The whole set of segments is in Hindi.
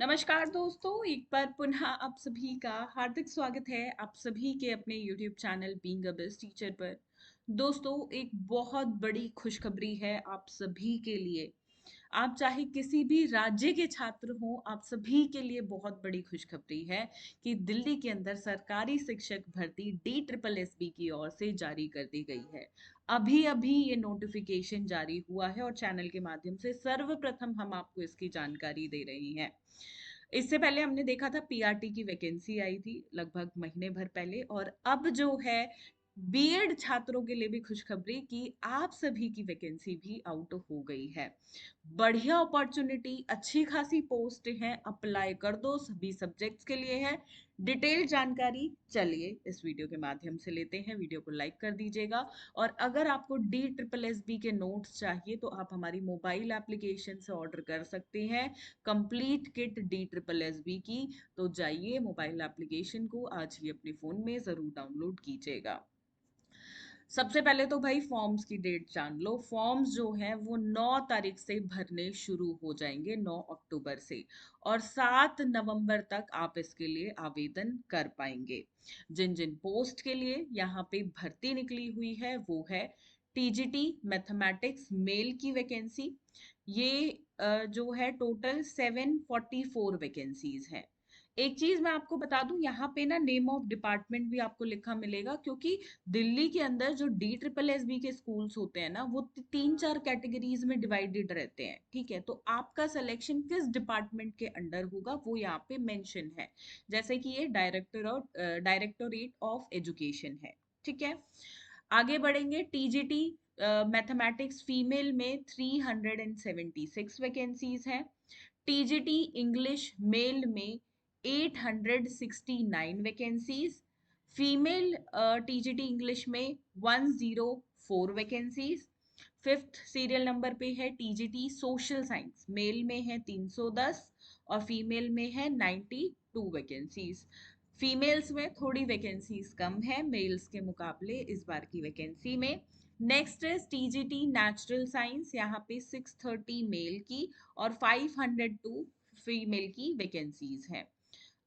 नमस्कार दोस्तों, एक बार पुनः आप सभी का हार्दिक स्वागत है आप सभी के अपने YouTube channel being a best teacher पर। दोस्तों, एक बहुत बड़ी खुशखबरी है आप सभी के लिए। आप चाहे किसी भी राज्य के छात्र हो, आप सभी के लिए बहुत बड़ी खुशखबरी है कि दिल्ली के अंदर सरकारी शिक्षक भर्ती DSSB की ओर से जारी कर दी गई है। अभी अभी ये नोटिफिकेशन जारी हुआ है और चैनल के माध्यम से सर्वप्रथम हम आपको इसकी जानकारी दे रहे हैं। इससे पहले हमने देखा था पीआरटी की वैकेंसी आई थी लगभग महीने भर पहले, और अब जो है बीएड छात्रों के लिए भी खुशखबरी कि आप सभी की वैकेंसी भी आउट हो गई है। बढ़िया अपॉर्चुनिटी, अच्छी खासी पोस्ट है, अप्लाई कर दो, सभी सब्जेक्ट्स के लिए है। डिटेल जानकारी चलिए इस वीडियो के माध्यम से लेते हैं। वीडियो को लाइक कर दीजिएगा। और अगर आपको DSSB के नोट्स चाहिए तो आप हमारी मोबाइल एप्लीकेशन से ऑर्डर कर सकते हैं कंप्लीट किट DSSB की। तो जाइए मोबाइल एप्लीकेशन को आज ही अपने फोन में जरूर डाउनलोड कीजिएगा। सबसे पहले तो भाई फॉर्म्स की डेट जान लो। फॉर्म्स जो हैं वो 9 तारीख से भरने शुरू हो जाएंगे, 9 अक्टूबर से, और 7 नवंबर तक आप इसके लिए आवेदन कर पाएंगे। जिन जिन पोस्ट के लिए यहाँ पे भर्ती निकली हुई है वो है टीजीटी मैथमेटिक्स मेल की वैकेंसी। ये जो है टोटल 744 वैकेंसीज हैं। एक चीज मैं आपको बता दूं, यहाँ पे ना नेम ऑफ डिपार्टमेंट भी आपको लिखा मिलेगा, क्योंकि दिल्ली के अंदर जो DSSB के स्कूल्स होते हैं ना वो 3-4 कैटेगरीज में डिवाइडेड रहते हैं। ठीक है, तो आपका सिलेक्शन किस डिपार्टमेंट के अंडर होगा वो यहाँ पे मेंशन है। जैसे कि ये डायरेक्टोरेट ऑफ एजुकेशन है। ठीक है, आगे बढ़ेंगे। टीजीटी मैथमेटिक्स फीमेल में 376 वैकेंसीज हैं। टीजीटी इंग्लिश मेल में 869 वैकेंसीज। फीमेल टीजीटी इंग्लिश में 104 वैकेंसीज। फिफ्थ सीरियल नंबर पे है टीजीटी सोशल साइंस, मेल में है 310 और फीमेल में है 92 वैकेंसीज। फीमेल्स में थोड़ी वैकेंसीज कम है मेल्स के मुकाबले इस बार की वैकेंसी में। नेक्स्ट है टीजीटी नेचुरल साइंस, यहाँ पे 630 मेल की और 502 फीमेल की वैकेंसीज हैं।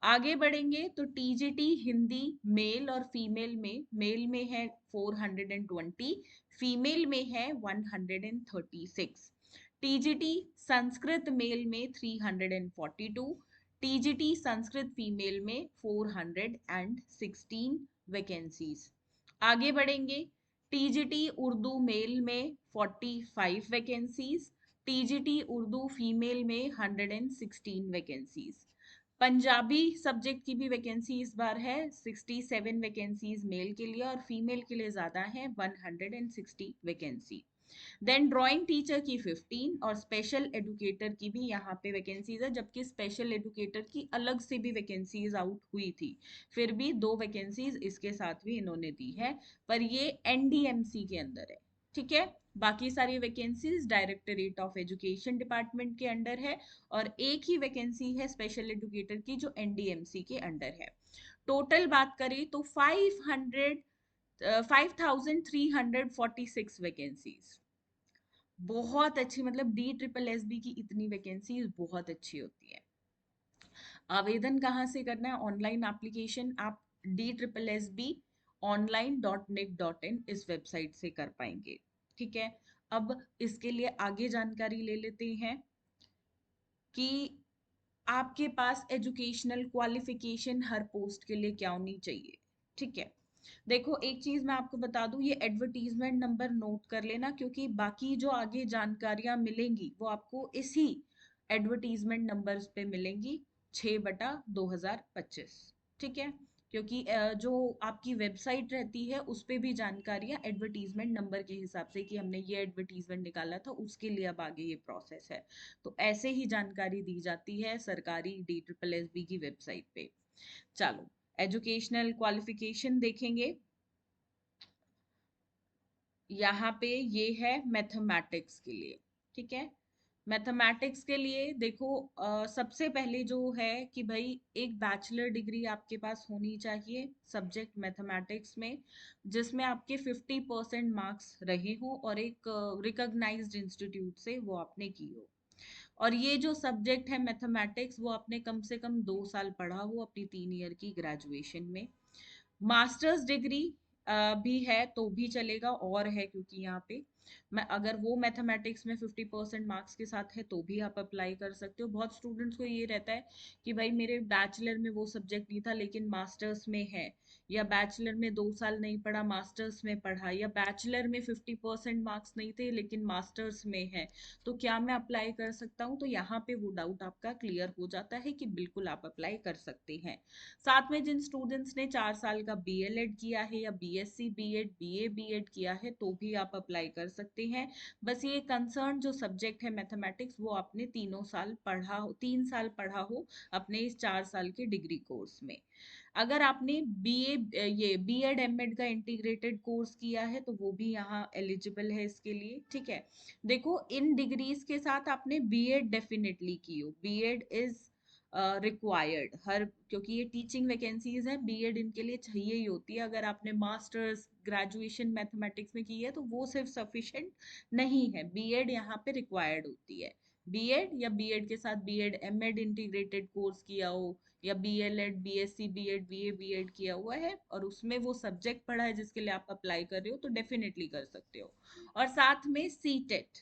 आगे बढ़ेंगे तो टीजीटी हिंदी मेल और फीमेल में, मेल में है 420, फीमेल में है 136। टीजीटी संस्कृत मेल में 342, टीजीटी संस्कृत फीमेल में 416 वैकेंसीज। आगे बढ़ेंगे, टीजीटी उर्दू मेल में 45 वैकेंसीज, टीजीटी उर्दू फीमेल में 116 वैकेंसीज। पंजाबी सब्जेक्ट की भी वैकेंसी इस बार है, 67 वैकेंसीज मेल के लिए और फीमेल के लिए ज्यादा है, 160 वैकेंसी। देन ड्राइंग टीचर की 15 और स्पेशल एडुकेटर की भी यहाँ पे वैकेंसीज है, जबकि स्पेशल एडुकेटर की अलग से भी वैकेंसीज आउट हुई थी। फिर भी 2 वैकेंसीज इसके साथ भी इन्होंने दी है, पर ये एनडीएमसी के अंदर है। ठीक है, बाकी सारी vacancies directorate of education department के अंडर है, और एक ही वैकेंसी है स्पेशल एडुकेटर की जो एनडीएमसी के अंडर है। टोटल बात करें तो 5346 वैकेंसीज। बहुत अच्छी, मतलब DSSB की इतनी वैकेंसीज बहुत अच्छी होती है। आवेदन कहाँ से करना है? ऑनलाइन एप्लीकेशन आप DSSB online.nic.in इस वेबसाइट से कर पाएंगे। ठीक है, अब इसके लिए आगे जानकारी ले लेते हैं कि आपके पास एजुकेशनल क्वालिफिकेशन हर पोस्ट के लिए क्या होनी चाहिए। ठीक है, देखो एक चीज मैं आपको बता दूं, ये एडवर्टीजमेंट नंबर नोट कर लेना, क्योंकि बाकी जो आगे जानकारियां मिलेंगी वो आपको इसी एडवर्टीजमेंट नंबर्स पे मिलेंगी, 6/2025। ठीक है, क्योंकि जो आपकी वेबसाइट रहती है उस पे भी जानकारियां एडवर्टीजमेंट नंबर के हिसाब से कि हमने ये एडवर्टीजमेंट निकाला था उसके लिए अब आगे ये प्रोसेस है। तो ऐसे ही जानकारी दी जाती है सरकारी DSSB की वेबसाइट पे। चलो एजुकेशनल क्वालिफिकेशन देखेंगे। यहाँ पे ये है मैथमेटिक्स के लिए। ठीक है, मैथमेटिक्स के लिए देखो, सबसे पहले जो है कि भाई एक बैचलर डिग्री आपके पास होनी चाहिए सब्जेक्ट मैथमेटिक्स में, जिसमें आपके 50% मार्क्स रहे हो और एक रिकॉग्नाइज्ड इंस्टीट्यूट से वो आपने की हो। और ये जो सब्जेक्ट है मैथमेटिक्स वो आपने कम से कम 2 साल पढ़ा हो अपनी 3 ईयर की ग्रेजुएशन में। मास्टर्स डिग्री भी है तो भी चलेगा, और है क्योंकि यहाँ पे मैं अगर वो मैथमेटिक्स में 50% मार्क्स के साथ है तो भी आप अप्लाई कर सकते हो। बहुत स्टूडेंट्स को ये रहता है कि भाई मेरे बैचलर में वो सब्जेक्ट नहीं था लेकिन मास्टर्स में है, या बैचलर में 2 साल नहीं पढ़ा मास्टर्स में पढ़ा, या बैचलर में 50% मार्क्स नहीं थे लेकिन मास्टर्स में है, तो क्या मैं अप्लाई कर सकता हूँ? तो यहाँ पे वो डाउट आपका क्लियर हो जाता है कि बिल्कुल आप अप्लाई कर सकते हैं। साथ में जिन स्टूडेंट्स ने 4 साल का बीएलएड किया है या बीएससी बीएड बीए बीएड किया है तो भी आप अप्लाई कर सकते हैं। बस ये कंसर्न जो सब्जेक्ट है मैथमेटिक्स वो आपने 3 साल पढ़ा हो, 3 साल पढ़ा हो अपने इस 4 साल के डिग्री कोर्स में। अगर आपने बीए ये बीएड एमएड का इंटीग्रेटेड कोर्स किया है तो वो भी यहाँ एलिजिबल है इसके लिए। ठीक है, देखो इन डिग्रीज के साथ आपने बीएड डेफिनेटली की हो, बीएड इज रिक्वायर्ड हर, क्योंकि ये टीचिंग वैकेंसीज है, बीएड इनके लिए चाहिए ही होती है। अगर आपने मास्टर्स ग्रेजुएशन मैथमेटिक्स में की है तो वो सिर्फ सफिशिएंट नहीं है, बीएड यहाँ पे रिक्वायर्ड होती है। बीएड या बीएड के साथ बीएड एमएड इंटीग्रेटेड कोर्स किया हो, या BElEd BSc BEd BA BEd किया हुआ है और उसमें वो सब्जेक्ट पढ़ा है जिसके लिए आप अप्लाई कर रहे हो तो डेफिनेटली कर सकते हो। और साथ में सीटेट,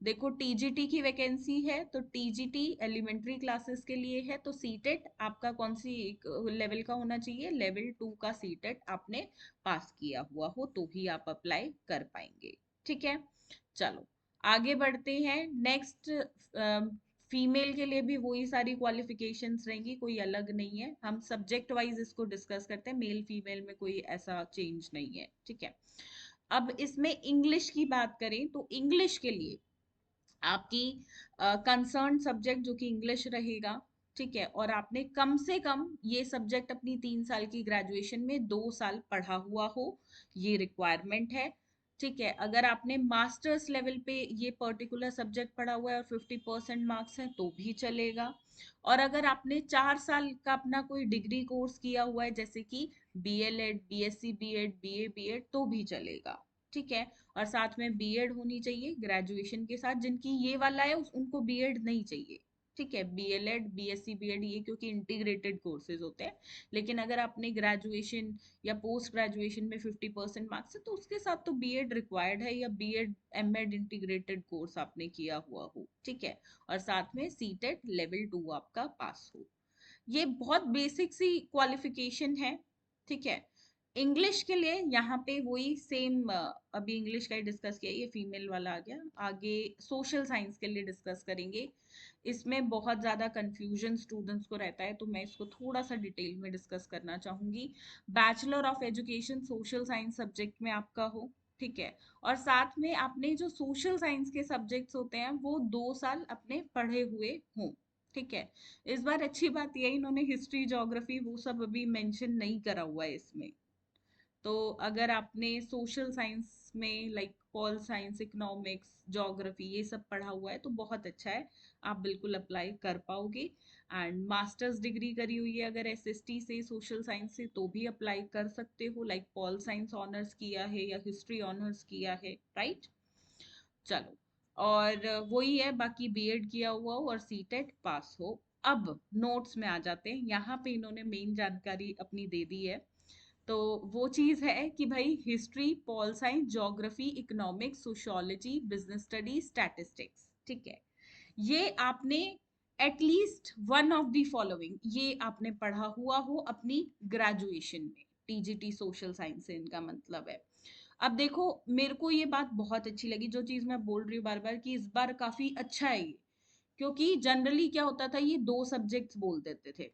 देखो टीजीटी की वैकेंसी है तो टीजीटी एलिमेंट्री क्लासेस के लिए है, तो सीटेट आपका कौन सी लेवल का होना चाहिए? लेवल 2 का सीटेट आपने पास किया हुआ हो तो ही आप अप्लाई कर पाएंगे। ठीक है, चलो आगे बढ़ते हैं। नेक्स्ट, फीमेल के लिए भी वही सारी क्वालिफिकेशंस रहेंगी, कोई अलग नहीं है, हम सब्जेक्ट वाइज इसको डिस्कस करते हैं, मेल फीमेल में कोई ऐसा चेंज नहीं है। ठीक है, अब इसमें इंग्लिश की बात करें तो इंग्लिश के लिए आपकी कंसर्न सब्जेक्ट जो कि इंग्लिश रहेगा। ठीक है, और आपने कम से कम ये सब्जेक्ट अपनी 3 साल की ग्रेजुएशन में 2 साल पढ़ा हुआ हो, ये रिक्वायरमेंट है। ठीक है, अगर आपने मास्टर्स लेवल पे ये पर्टिकुलर सब्जेक्ट पढ़ा हुआ है और 50% मार्क्स है तो भी चलेगा। और अगर आपने 4 साल का अपना कोई डिग्री कोर्स किया हुआ है जैसे कि BElEd BSc BEd BA BEd तो भी चलेगा। ठीक है, और साथ में बीएड होनी चाहिए ग्रेजुएशन के साथ, जिनकी ये वाला है उनको बीएड नहीं चाहिए। ठीक है, बीएलएड बीएससी बीएड ये क्योंकि इंटीग्रेटेड कोर्सेज होते हैं, लेकिन अगर आपने ग्रेजुएशन या पोस्ट ग्रेजुएशन में 50% मार्क्स है तो उसके साथ तो बीएड रिक्वायर्ड है, या बीएड एमएड इंटीग्रेटेड कोर्स आपने किया हुआ हो। ठीक है, और साथ में सीटेट लेवल 2 आपका पास हो। ये बहुत बेसिक सी क्वालिफिकेशन है। ठीक है, इंग्लिश के लिए यहाँ पे वही सेम, अभी इंग्लिश का ही डिस्कस किया, ये फीमेल वाला आ गया। आगे सोशल साइंस के लिए डिस्कस करेंगे। इसमें बहुत ज़्यादा कंफ्यूजन स्टूडेंट्स को रहता है तो मैं इसको थोड़ा सा डिटेल में डिस्कस करना चाहूँगी। Bachelor of education social science subject में आपका हो। ठीक है, और साथ में आपने जो सोशल साइंस के सब्जेक्ट्स होते हैं वो 2 साल अपने पढ़े हुए हों। ठीक है, इस बार अच्छी बात यह इन्होंने हिस्ट्री ज्योग्राफी वो सब अभी मेंशन नहीं करा हुआ है इसमें। तो अगर आपने सोशल साइंस में like pol science economics geography ये सब पढ़ा हुआ है तो बहुत अच्छा है, आप बिल्कुल अप्लाई कर पाओगे। एंड मास्टर्स डिग्री करी हुई है अगर एसएसटी से सोशल साइंस से तो भी अप्लाई कर सकते हो, लाइक पॉल साइंस ऑनर्स किया है या हिस्ट्री ऑनर्स किया है, राइट। चलो, और वही है, बाकी बीएड किया हुआ हो और सीटेट पास हो। अब नोट्स में आ जाते हैं, यहाँ पे इन्होंने मेन जानकारी अपनी दे दी है। तो वो चीज है कि भाई history pol science geography economics sociology business study statistics, ठीक है, ये आपने at least one of the following ये आपने पढ़ा हुआ हो अपनी ग्रेजुएशन में। टीजीटी सोशल साइंस से इनका मतलब है। अब देखो, मेरे को ये बात बहुत अच्छी लगी जो चीज मैं बोल रही हूँ बार बार कि इस बार काफी अच्छा है ये, क्योंकि जनरली क्या होता था ये दो सब्जेक्ट्स बोल देते थे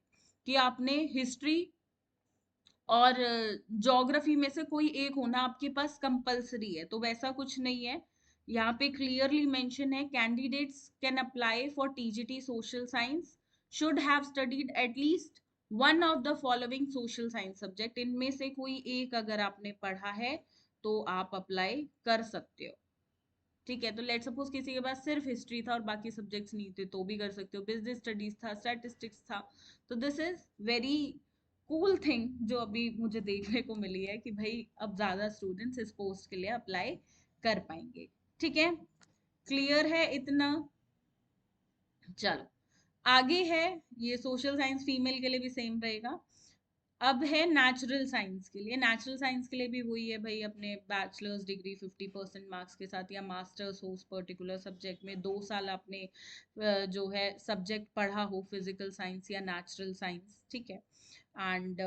कि आपने हिस्ट्री और ज्योग्राफी में से कोई एक होना आपके पास कंपलसरी है, तो वैसा कुछ नहीं है। यहाँ पे क्लियरली मेंशन है candidates can apply for TGT social science should have studied at least one of the following social science subject, इनमें से कोई एक अगर आपने पढ़ा है तो आप अप्लाई कर सकते हो। ठीक है, तो लेट सपोज किसी के पास सिर्फ हिस्ट्री था और बाकी सब्जेक्ट्स नहीं थे तो भी कर सकते हो, बिजनेस स्टडीज था स्टैटिस्टिक्स था, तो this is very cool thing जो अभी मुझे देखने को मिली है कि भाई अब ज्यादा स्टूडेंट्स इस पोस्ट के लिए अप्लाई कर पाएंगे। ठीक है, क्लियर है इतना? चलो आगे है, ये सोशल साइंस फीमेल के लिए भी सेम रहेगा। अब है नेचुरल साइंस के लिए। नेचुरल साइंस के लिए भी वही है भाई, अपने बैचलर्स डिग्री 50% मार्क्स के साथ या मास्टर्स हो उस पर्टिकुलर सब्जेक्ट में, 2 साल आपने जो है सब्जेक्ट पढ़ा हो, फिजिकल साइंस या नेचुरल साइंस, ठीक है। एंड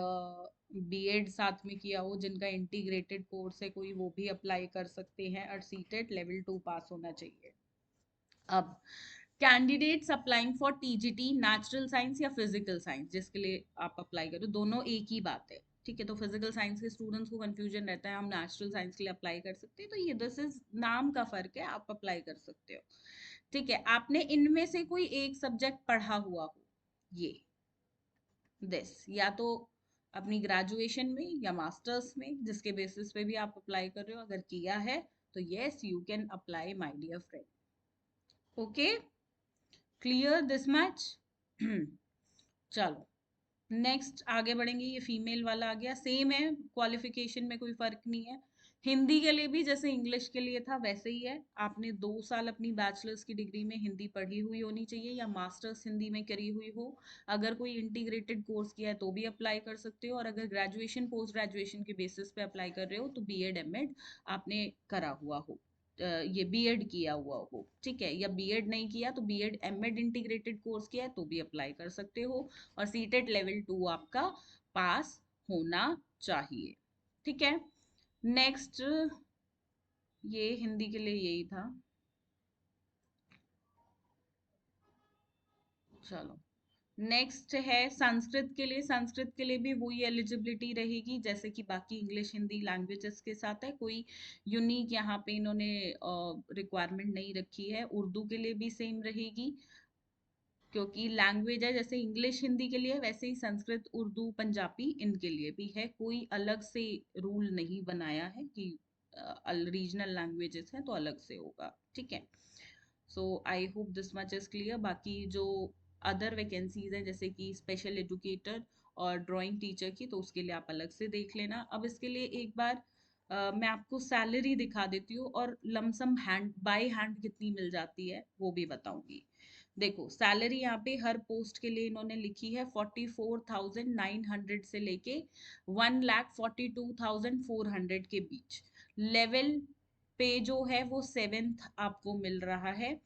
बीएड साथ में किया हो, जिनका इंटीग्रेटेड कोर्स है कोई, वो भी अप्लाई कर सकते हैं, और सीटेट लेवल 2 पास होना चाहिए। अब candidates applying for TGT natural science या फिजिकल साइंस, जिसके लिए आप अप्लाई करो, दोनों एक ही बात है, ठीक है। तो फिजिकल साइंस के स्टूडेंट्स को कंफ्यूजन रहता है, हम नेचुरल साइंस के लिए अप्लाई कर सकते हैं, तो ये दिस इज नाम का फर्क है, आप अप्लाई कर सकते हो, ठीक है। आपने इनमें से कोई एक सब्जेक्ट पढ़ा हुआ हो, ये दिस, या तो अपनी ग्रेजुएशन में या मास्टर्स में, जिसके बेसिस पे भी आप अप्लाई कर रहे हो, अगर किया है तो yes you can apply my dear friend. Okay, clear this much? चलो नेक्स्ट आगे बढ़ेंगे। ये फीमेल वाला आ गया, सेम है, क्वालिफिकेशन में कोई फर्क नहीं है। हिंदी के लिए भी जैसे इंग्लिश के लिए था वैसे ही है, आपने 2 साल अपनी बैचलर्स की डिग्री में हिंदी पढ़ी हुई होनी चाहिए या मास्टर्स हिंदी में करी हुई हो। अगर कोई इंटीग्रेटेड कोर्स किया है तो भी अप्लाई कर सकते हो, और अगर ग्रेजुएशन पोस्ट ग्रेजुएशन के बेसिस पे अप्लाई कर रहे हो तो बीएड एमएड आपने करा हुआ हो, ये बीएड किया हुआ हो, ठीक है। या बीएड नहीं किया तो बीएड एमएड इंटीग्रेटेड कोर्स किया है तो भी अप्लाई कर सकते हो, और सीटेट लेवल 2 आपका पास होना चाहिए, ठीक है। नेक्स्ट, ये हिंदी के लिए यही था। चलो नेक्स्ट है संस्कृत के लिए। संस्कृत के लिए भी वही एलिजिबिलिटी रहेगी जैसे कि बाकी इंग्लिश हिंदी लैंग्वेजेस के साथ है, कोई यूनिक यहाँ पे इन्होंने रिक्वायरमेंट नहीं रखी है। उर्दू के लिए भी सेम रहेगी, क्योंकि लैंग्वेज है, जैसे इंग्लिश हिंदी के लिए वैसे ही संस्कृत उर्दू पंजाबी इनके लिए भी है, कोई अलग से रूल नहीं बनाया है कि रीजनल लैंग्वेजेस हैं तो अलग से होगा, ठीक है। So I hope this much is clear. बाकी जो अदर वैकेंसीज हैं जैसे कि स्पेशल एजुकेटर और ड्राइंग टीचर की, तो उसके लिए आप अलग से देख लेना। अब इसके लिए एक बार मैं आपको सैलरी दिखा देती हूँ, और लमसम हैंड बाय हैंड कितनी मिल जाती है वो भी बताऊंगी। देखो सैलरी यहाँ पे हर पोस्ट के लिए इन्होंने लिखी है 44,900 से लेके 1,42,400 के बीच। लेवल पे जो है वो 7th आपको मिल रहा है।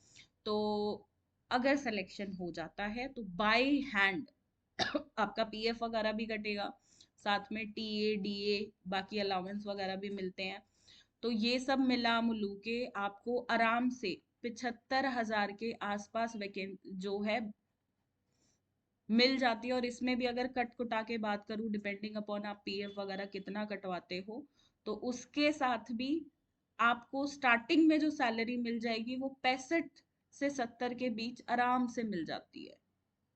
तो अगर सिलेक्शन हो जाता है तो बाय हैंड आपका पीएफ वगैरह भी कटेगा, साथ में टीए डीए बाकी अलाउंस वगैरह भी मिलते हैं। तो ये सब मिला मुलू के आपको आराम से 75,000 के आसपास वैकेंट जो है मिल जाती है। और इसमें भी अगर कट कुटा के बात करूं, डिपेंडिंग अपॉन आप पीएफ वगैरह कितना कटवाते हो, तो उसके साथ भी आपको स्टार्टिंग में जो सैलरी मिल जाएगी वो 65 से 70 के बीच आराम से मिल जाती है,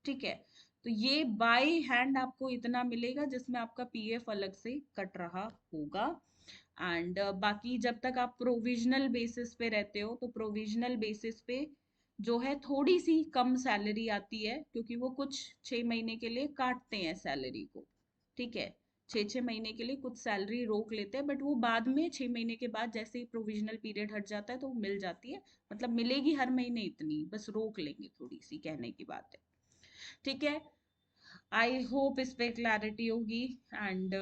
ठीक है। तो ये बाय हैंड आपको इतना मिलेगा जिसमें आपका पीएफ अलग से कट रहा होगा। एंड बाकी जब तक आप प्रोविजनल बेसिस पे रहते हो तो प्रोविजनल बेसिस पे जो है थोड़ी सी कम सैलरी आती है, क्योंकि वो कुछ 6 महीने के लिए काटते हैं सैलरी को, ठीक है। 6 6 महीने के लिए कुछ सैलरी रोक लेते हैं, बट वो बाद में 6 महीने के बाद जैसे ही प्रोविजनल पीरियड हट जाता है तो वो मिल जाती है। मतलब मिलेगी हर महीने इतनी, बस रोक लेंगे, थोड़ी सी कहने की बात है, ठीक है। आई होप इस पे क्लैरिटी होगी। एंड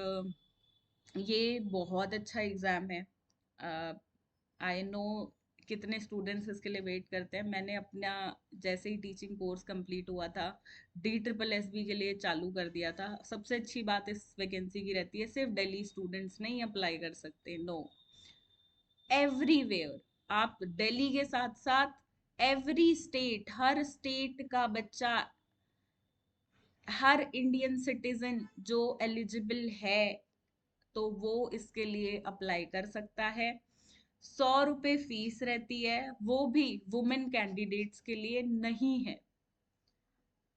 ये बहुत अच्छा एग्जाम है। आई नो कितने स्टूडेंट्स इसके लिए वेट करते हैं। मैंने अपना जैसे ही टीचिंग कोर्स कंप्लीट हुआ था, DSSB के लिए चालू कर दिया था। सबसे अच्छी बात इस वैकेंसी की रहती है, सिर्फ दिल्ली स्टूडेंट्स नहीं अप्लाई कर सकते, नो, एवरीवेयर। आप दिल्ली के साथ साथ एवरी स्टेट, हर स्टेट का बच्चा, हर इंडियन सिटीजन जो एलिजिबल है तो वो इसके लिए अप्लाई कर सकता है। 100 रुपये फीस रहती है, वो भी वुमेन कैंडिडेट्स के लिए नहीं है,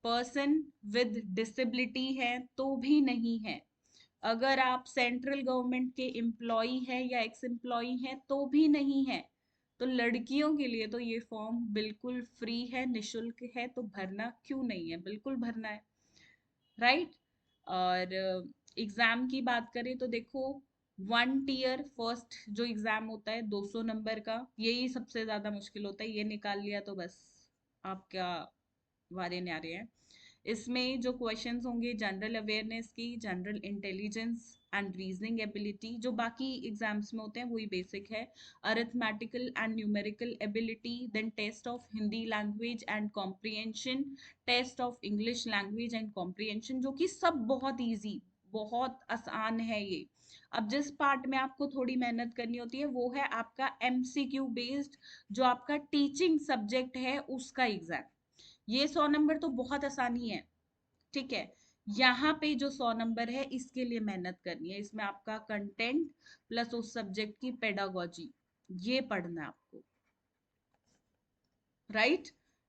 पर्सन विद डिसेबिलिटी है तो भी नहीं है, अगर आप सेंट्रल गवर्नमेंट के एम्प्लॉय है या एक्स एम्प्लॉय हैं तो भी नहीं है। तो लड़कियों के लिए तो ये फॉर्म बिल्कुल फ्री है, निशुल्क है, तो भरना क्यों नहीं है, बिल्कुल भरना है, राइट। और एग्जाम की बात करें तो देखो, 1 टीयर फर्स्ट जो एग्जाम होता है 200 नंबर का, यही सबसे ज्यादा मुश्किल होता है, ये निकाल लिया तो बस आपका वारे न्यारे हैं। इसमें जो क्वेश्चंस होंगे जनरल अवेयरनेस की, general intelligence and reasoning ability, जो बाकी एग्जाम्स में होते हैं वही बेसिक है। Arithmetical and numerical ability, then test of Hindi language and comprehension, test of English language and comprehension, जो कि सब बहुत इजी, बहुत आसान है ये। अब जिस पार्ट में आपको थोड़ी मेहनत करनी होती है वो है आपका एमसीक्यू बेस्ड, जो आपका टीचिंग सब्जेक्ट है उसका एग्जाम। ये 100 नंबर तो बहुत आसानी है, ठीक है। यहाँ पे जो 100 नंबर है इसके लिए मेहनत करनी है। इसमें आपका कंटेंट प्लस उस सब्जेक्ट की पेडागोजी, ये पढ़ना है आपको, राइट।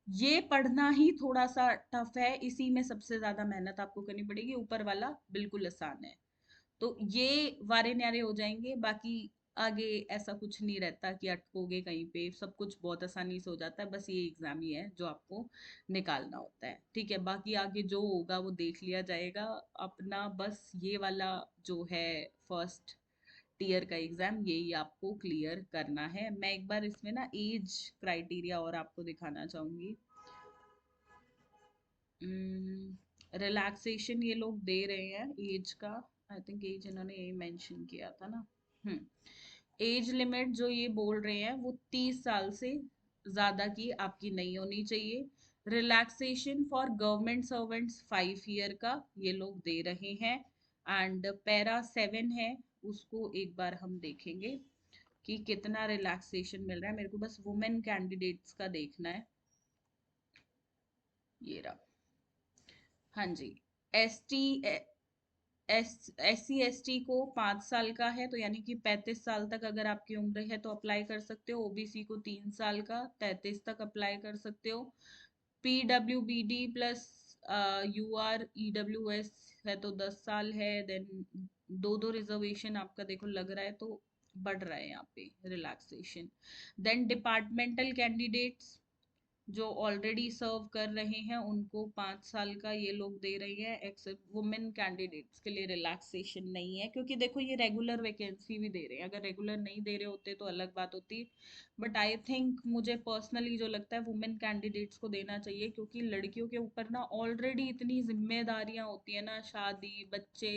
ये पढ़ना ही थोड़ा सा टफ है, इसी में सबसे ज्यादा मेहनत आपको करनी पड़ेगी। ऊपर वाला बिल्कुल आसान है। तो ये वारे न्यारे हो जाएंगे, बाकी आगे ऐसा कुछ नहीं रहता कि अटकोगे कहीं पे, सब कुछ बहुत आसानी से हो जाता है। बस ये एग्जाम ही है जो आपको निकालना होता है, ठीक है। बाकी आगे जो होगा वो देख लिया जाएगा। अपना बस ये वाला जो है फर्स्ट टीयर का एग्जाम, यही आपको क्लियर करना है। मैं एक बार इसमें ना एज क्राइटेरिया और आपको दिखाना चाहूंगी। रिलैक्सेशन ये लोग दे रहे हैं एज का, आई थिंक एज इन्होंने यही मेंशन किया था ना। एज लिमिट जो ये बोल रहे हैं वो 30 साल से ज्यादा की आपकी नहीं होनी चाहिए। Relaxation for government servants 5 year का ये लोग दे रहे हैं। एंड पैरा 7 है, उसको एक बार हम देखेंगे कि कितना रिलैक्सेशन मिल रहा है। मेरे को बस वुमेन कैंडिडेट्स का देखना है। ये रहा, हाँ जी। एस टी SC ST को 5 साल का है, तो यानी कि 35 साल तक अगर आपकी उम्र है तो अप्लाई कर सकते हो। ओबीसी को 3 साल का, 33 तक अप्लाई कर सकते हो। PWBD प्लस UR EWS है तो 10 साल है। देन दो दो रिजर्वेशन आपका देखो लग रहा है तो बढ़ रहा है यहाँ पे रिलैक्सेशन। देन डिपार्टमेंटल कैंडिडेट्स जो ऑलरेडी सर्व कर रहे हैं उनको 5 साल का ये लोग दे रही है। एक्सेप्ट वुमेन कैंडिडेट्स के लिए रिलैक्सेशन नहीं है, क्योंकि देखो ये रेगुलर वैकेंसी भी दे रहे हैं। अगर रेगुलर नहीं दे रहे होते तो अलग बात होती। बट आई थिंक, मुझे पर्सनली जो लगता है वुमेन कैंडिडेट्स को देना चाहिए, क्योंकि लड़कियों के ऊपर ना ऑलरेडी इतनी जिम्मेदारियां होती है ना, शादी बच्चे,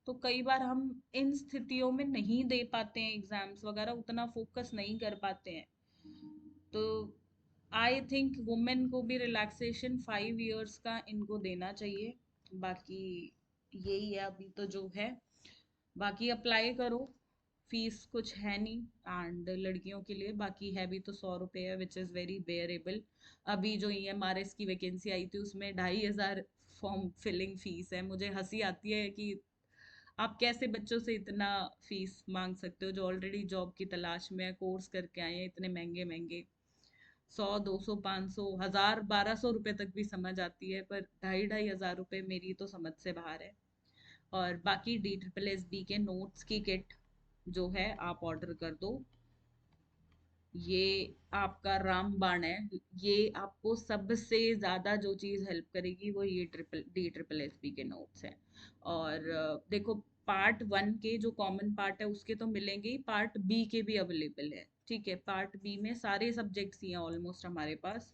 तो कई बार हम इन स्थितियों में नहीं दे पाते हैं एग्जाम्स वगैरह, उतना फोकस नहीं कर पाते हैं। तो आई थिंक वुमेन को भी रिलैक्सेशन 5 इयर्स का इनको देना चाहिए। बाकी यही है अभी तो जो है। बाकी अप्लाई करो, फीस कुछ है नहीं। एंड लड़कियों के लिए बाकी है भी तो 100 रुपये है, विच इज़ वेरी बेयरेबल। अभी जो EMRS की वैकेंसी आई थी उसमें 2,500 फॉर्म फिलिंग फीस है। मुझे हंसी आती है कि आप कैसे बच्चों से इतना फीस मांग सकते हो जो ऑलरेडी जॉब की तलाश में है, कोर्स करके आए हैं इतने महंगे महंगे। 100 200 500 1000 1200 रुपए तक भी समझ आती है, पर 2,500 2,500 रुपए मेरी तो समझ से बाहर है। और बाकी DSSB के नोट्स की किट जो है आप ऑर्डर कर दो। ये आपका रामबाण है। ये आपको सबसे ज्यादा जो चीज हेल्प करेगी वो ये DSSB के नोट्स है। और देखो, पार्ट 1 के जो कॉमन पार्ट है उसके तो मिलेंगे ही, पार्ट B के भी अवेलेबल है, ठीक है। पार्ट B में सारे सब्जेक्ट्स ही हैं ऑलमोस्ट हमारे पास।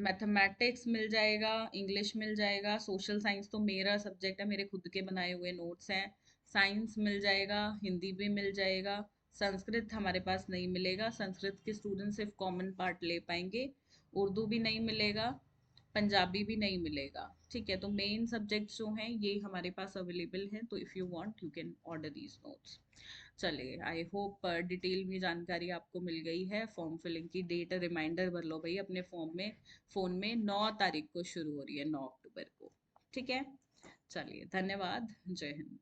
मैथमेटिक्स मिल जाएगा, इंग्लिश मिल जाएगा, सोशल साइंस तो मेरा सब्जेक्ट है, मेरे खुद के बनाए हुए नोट्स हैं। साइंस मिल जाएगा, हिंदी भी मिल जाएगा। संस्कृत हमारे पास नहीं मिलेगा, संस्कृत के स्टूडेंट सिर्फ कॉमन पार्ट ले पाएंगे। उर्दू भी नहीं मिलेगा, पंजाबी भी नहीं मिलेगा, ठीक है। तो मेन सब्जेक्ट्स जो हैं ये हमारे पास अवेलेबल हैं, तो if you want you can order these notes. चलिए, आई होप डिटेल में जानकारी आपको मिल गई है। फॉर्म फिलिंग की डेट रिमाइंडर भर लो भाई अपने फॉर्म में, फ़ोन में। 9 तारीख को शुरू हो रही है, 9 अक्टूबर को, ठीक है। चलिए, धन्यवाद। जय हिंद।